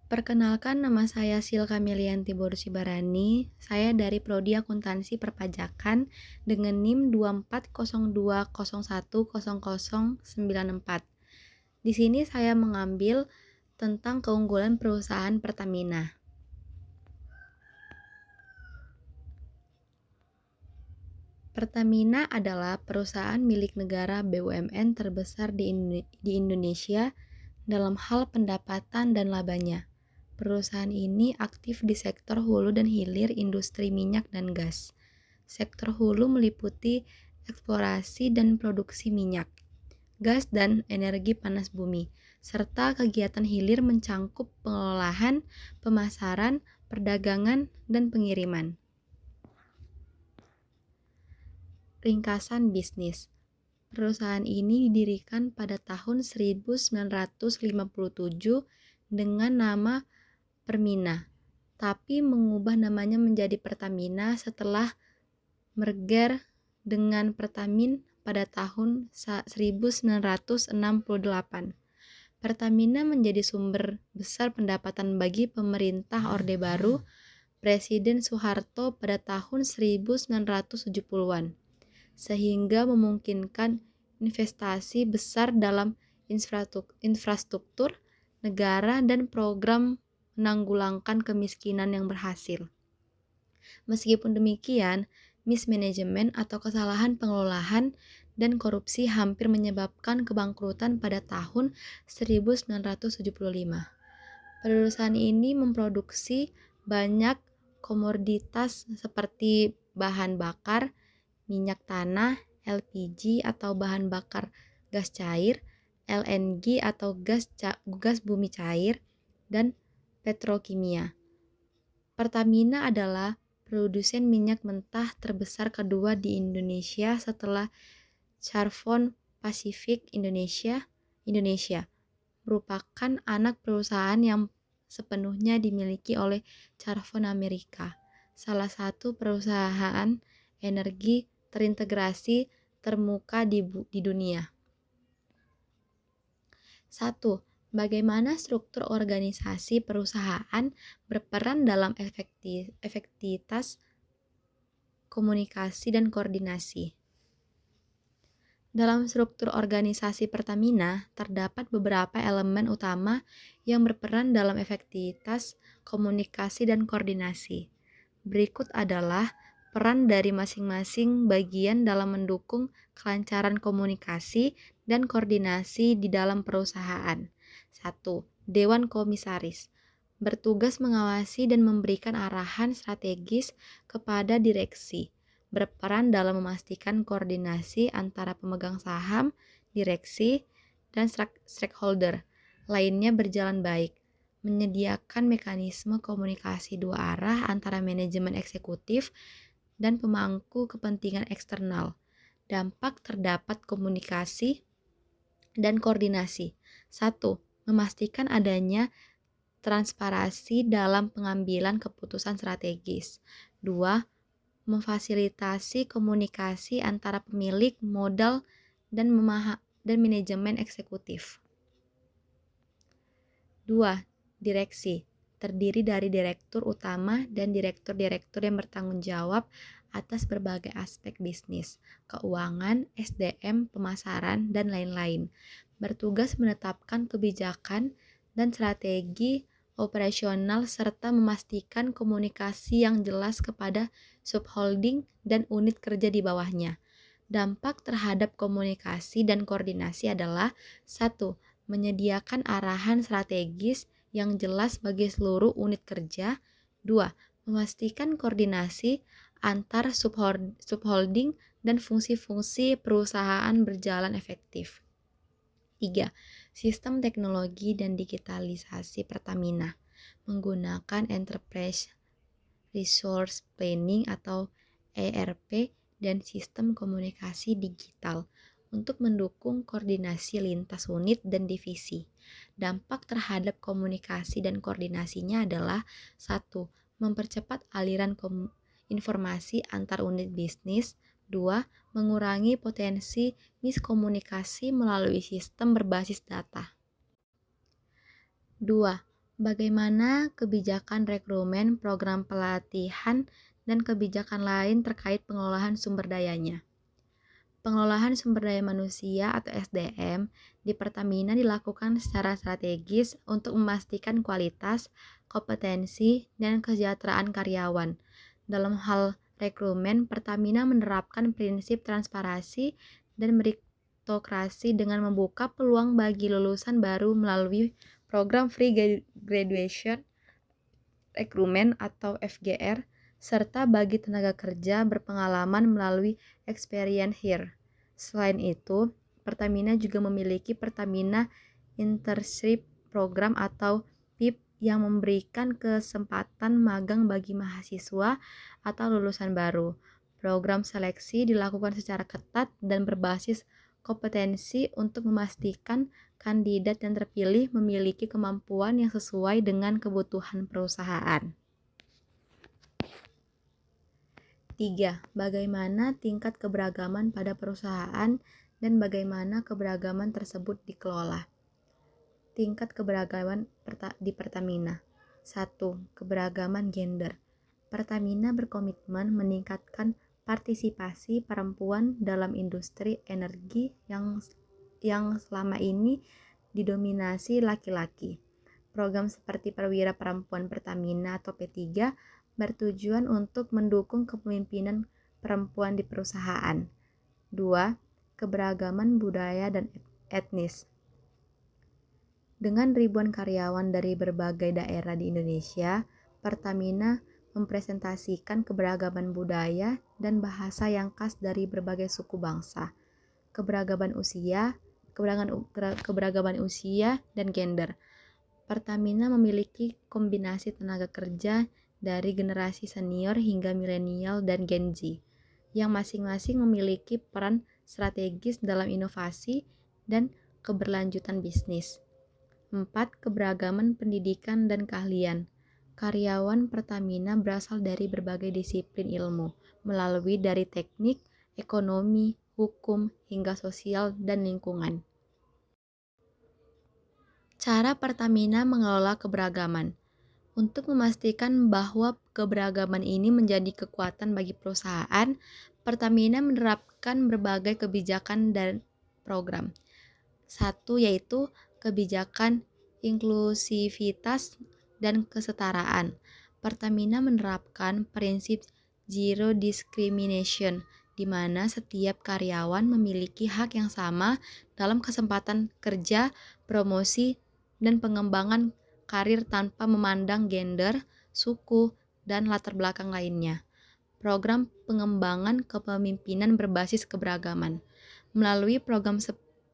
Perkenalkan, nama saya Silka Milianti Borusibarani. Saya dari Prodi Akuntansi Perpajakan dengan NIM 24020100094. Di sini saya mengambil tentang keunggulan perusahaan Pertamina. Pertamina adalah perusahaan milik negara BUMN terbesar di Indonesia dalam hal pendapatan dan labanya. Perusahaan ini aktif di sektor hulu dan hilir industri minyak dan gas. Sektor hulu meliputi eksplorasi dan produksi minyak, gas dan energi panas bumi, serta kegiatan hilir mencangkup pengolahan, pemasaran, perdagangan, dan pengiriman. Ringkasan bisnis. Perusahaan ini didirikan pada tahun 1957 dengan nama Permina, tapi mengubah namanya menjadi Pertamina setelah merger dengan Pertamin pada tahun 1968. Pertamina menjadi sumber besar pendapatan bagi pemerintah Orde Baru Presiden Soeharto pada tahun 1970-an, sehingga memungkinkan investasi besar dalam infrastruktur negara dan program menanggulangan kemiskinan yang berhasil. Meskipun demikian, mismanagement atau kesalahan pengelolaan dan korupsi hampir menyebabkan kebangkrutan pada tahun 1975. Perusahaan ini memproduksi banyak komoditas seperti bahan bakar, minyak tanah, LPG atau bahan bakar gas cair, LNG atau gas bumi cair, dan petrokimia. Pertamina adalah produsen minyak mentah terbesar kedua di Indonesia setelah Chevron Pacific Indonesia, merupakan anak perusahaan yang sepenuhnya dimiliki oleh Chevron Amerika, salah satu perusahaan energi terintegrasi termuka di dunia. 1. Bagaimana struktur organisasi perusahaan berperan dalam efektivitas komunikasi dan koordinasi. Dalam struktur organisasi Pertamina, terdapat beberapa elemen utama yang berperan dalam efektivitas komunikasi dan koordinasi. Berikut adalah peran dari masing-masing bagian dalam mendukung kelancaran komunikasi dan koordinasi di dalam perusahaan. 1. Dewan Komisaris bertugas mengawasi dan memberikan arahan strategis kepada direksi, berperan dalam memastikan koordinasi antara pemegang saham, direksi, dan stakeholder lainnya berjalan baik, menyediakan mekanisme komunikasi dua arah antara manajemen eksekutif dan pemangku kepentingan eksternal. Dampak terdapat komunikasi dan koordinasi. 1. Memastikan adanya transparansi dalam pengambilan keputusan strategis. 2. Memfasilitasi komunikasi antara pemilik modal dan manajemen eksekutif. 2. Direksi terdiri dari direktur utama dan direktur-direktur yang bertanggung jawab atas berbagai aspek bisnis, keuangan, SDM, pemasaran, dan lain-lain. Bertugas menetapkan kebijakan dan strategi operasional serta memastikan komunikasi yang jelas kepada subholding dan unit kerja di bawahnya. Dampak terhadap komunikasi dan koordinasi adalah 1. Menyediakan arahan strategis yang jelas bagi seluruh unit kerja. 2. Memastikan koordinasi antar subholding dan fungsi-fungsi perusahaan berjalan efektif. 3. Sistem teknologi dan digitalisasi Pertamina menggunakan Enterprise Resource Planning atau ERP dan sistem komunikasi digital untuk mendukung koordinasi lintas unit dan divisi. Dampak terhadap komunikasi dan koordinasinya adalah 1. Mempercepat aliran informasi antar unit bisnis. 2. Mengurangi potensi miskomunikasi melalui sistem berbasis data. 2. Bagaimana kebijakan rekrutmen, program pelatihan, dan kebijakan lain terkait pengelolaan sumber dayanya. Pengelolaan sumber daya manusia atau SDM di Pertamina dilakukan secara strategis untuk memastikan kualitas, kompetensi, dan kesejahteraan karyawan. Dalam hal rekrutmen, Pertamina menerapkan prinsip transparansi dan meritokrasi dengan membuka peluang bagi lulusan baru melalui program Free Graduation Recruitment atau FGR, serta bagi tenaga kerja berpengalaman melalui Experience Here. Selain itu, Pertamina juga memiliki Pertamina Internship Program atau PIP yang memberikan kesempatan magang bagi mahasiswa atau lulusan baru. Program seleksi dilakukan secara ketat dan berbasis kompetensi untuk memastikan kandidat yang terpilih memiliki kemampuan yang sesuai dengan kebutuhan perusahaan. 3. Bagaimana tingkat keberagaman pada perusahaan dan bagaimana keberagaman tersebut dikelola. Tingkat keberagaman di Pertamina. 1. Keberagaman gender. Pertamina berkomitmen meningkatkan partisipasi perempuan dalam industri energi yang selama ini didominasi laki-laki. Program seperti Perwira Perempuan Pertamina atau P3 bertujuan untuk mendukung kepemimpinan perempuan di perusahaan. 2. Keberagaman budaya dan etnis. Dengan ribuan karyawan dari berbagai daerah di Indonesia, Pertamina mempresentasikan keberagaman budaya dan bahasa yang khas dari berbagai suku bangsa. Keberagaman usia dan gender. Pertamina memiliki kombinasi tenaga kerja dari generasi senior hingga milenial dan Gen Z, yang masing-masing memiliki peran strategis dalam inovasi dan keberlanjutan bisnis. 4. Keberagaman pendidikan dan keahlian. Karyawan Pertamina berasal dari berbagai disiplin ilmu, melalui dari teknik, ekonomi, hukum, hingga sosial dan lingkungan. Cara Pertamina mengelola keberagaman. Untuk memastikan bahwa keberagaman ini menjadi kekuatan bagi perusahaan, Pertamina menerapkan berbagai kebijakan dan program. 1. Yaitu kebijakan inklusivitas dan kesetaraan. Pertamina menerapkan prinsip zero discrimination, di mana setiap karyawan memiliki hak yang sama dalam kesempatan kerja, promosi, dan pengembangan karir tanpa memandang gender, suku, dan latar belakang lainnya. Program pengembangan kepemimpinan berbasis keberagaman. Melalui program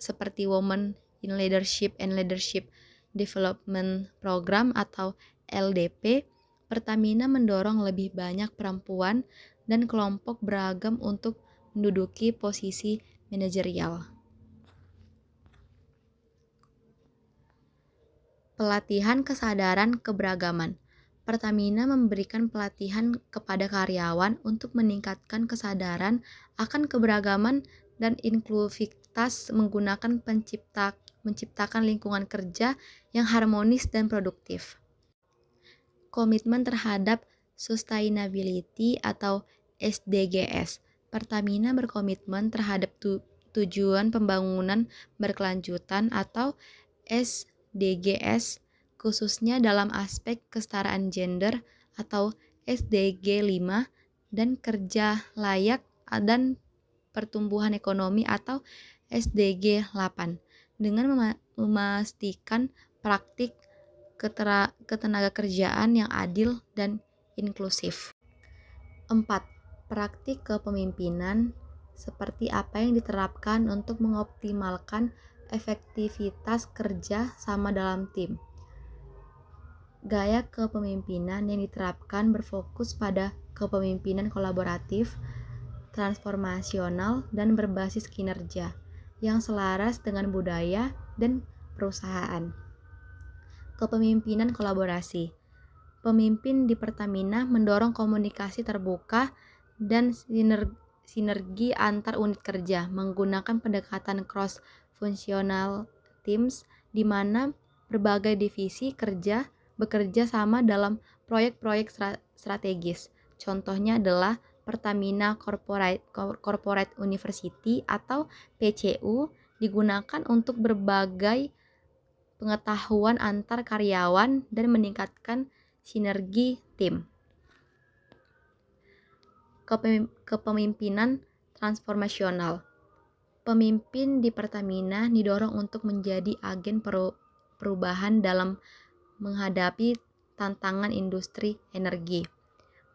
seperti Women in Leadership and Leadership Development Program atau LDP, Pertamina mendorong lebih banyak perempuan dan kelompok beragam untuk menduduki posisi manajerial. Pelatihan kesadaran keberagaman. Pertamina memberikan pelatihan kepada karyawan untuk meningkatkan kesadaran akan keberagaman dan inklusivitas menggunakan menciptakan lingkungan kerja yang harmonis dan produktif. Komitmen terhadap sustainability atau SDGs. Pertamina berkomitmen terhadap tujuan pembangunan berkelanjutan atau SDGs, khususnya dalam aspek kesetaraan gender atau SDG 5 dan kerja layak dan pertumbuhan ekonomi atau SDG 8, dengan memastikan praktik ketenaga-kerjaan yang adil dan inklusif. 4. Praktik kepemimpinan seperti apa yang diterapkan untuk mengoptimalkan efektivitas kerja sama dalam tim. Gaya kepemimpinan yang diterapkan berfokus pada kepemimpinan kolaboratif, transformasional, dan berbasis kinerja yang selaras dengan budaya dan perusahaan. Kepemimpinan kolaborasi. Pemimpin di Pertamina mendorong komunikasi terbuka dan sinergi antar unit kerja menggunakan pendekatan cross-functional teams, di mana berbagai divisi kerja bekerja sama dalam proyek-proyek strategis. Contohnya adalah Pertamina Corporate University atau PCU digunakan untuk berbagai pengetahuan antar karyawan dan meningkatkan sinergi tim. Kepemimpinan transformasional. Pemimpin di Pertamina didorong untuk menjadi agen perubahan dalam menghadapi tantangan industri energi.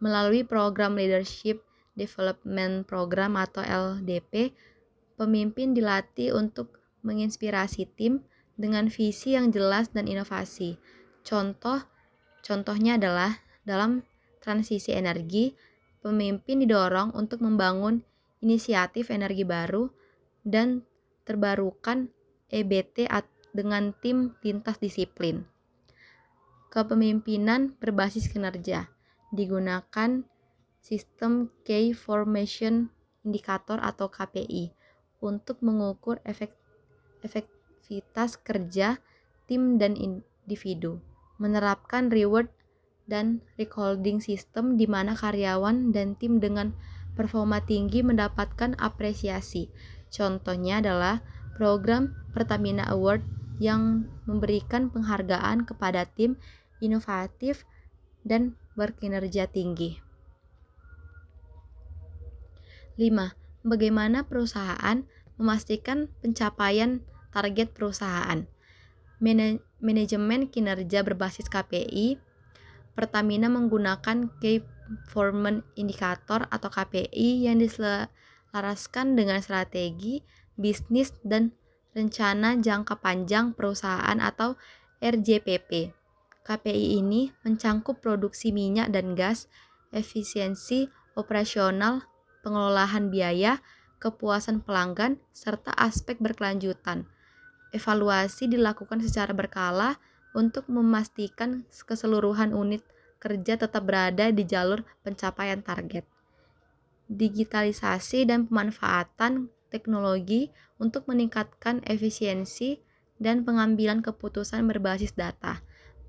Melalui program Leadership Development Program atau LDP, pemimpin dilatih untuk menginspirasi tim dengan visi yang jelas dan inovasi. Contohnya adalah dalam transisi energi, pemimpin didorong untuk membangun inisiatif energi baru dan terbarukan EBT dengan tim lintas disiplin. Kepemimpinan berbasis kinerja. Digunakan sistem Key Formation Indicator atau KPI untuk mengukur efektivitas kerja tim dan individu. Menerapkan reward dan recording system di mana karyawan dan tim dengan performa tinggi mendapatkan apresiasi. Contohnya adalah program Pertamina Award yang memberikan penghargaan kepada tim inovatif dan berkinerja tinggi. 5. Bagaimana perusahaan memastikan pencapaian target perusahaan? Manajemen kinerja berbasis KPI. Pertamina menggunakan Key Performance Indicator atau KPI yang diselaraskan dengan strategi bisnis dan rencana jangka panjang perusahaan atau RJPP. KPI ini mencangkup produksi minyak dan gas, efisiensi operasional, pengelolaan biaya, kepuasan pelanggan, serta aspek berkelanjutan. Evaluasi dilakukan secara berkala untuk memastikan keseluruhan unit kerja tetap berada di jalur pencapaian target. Digitalisasi dan pemanfaatan teknologi untuk meningkatkan efisiensi dan pengambilan keputusan berbasis data.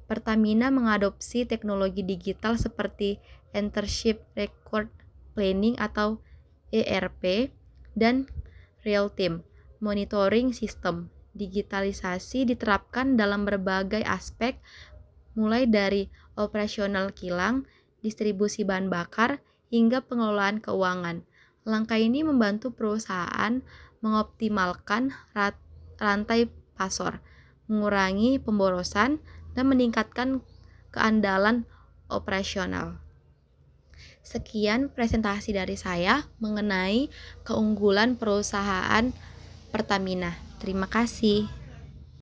Pertamina mengadopsi teknologi digital seperti Enterprise Record Planning atau ERP dan Real-Time Monitoring System. Digitalisasi diterapkan dalam berbagai aspek, mulai dari operasional kilang, distribusi bahan bakar, hingga pengelolaan keuangan. Langkah ini membantu perusahaan mengoptimalkan rantai pasar, mengurangi pemborosan, dan meningkatkan keandalan operasional. Sekian presentasi dari saya mengenai keunggulan perusahaan Pertamina. Terima kasih.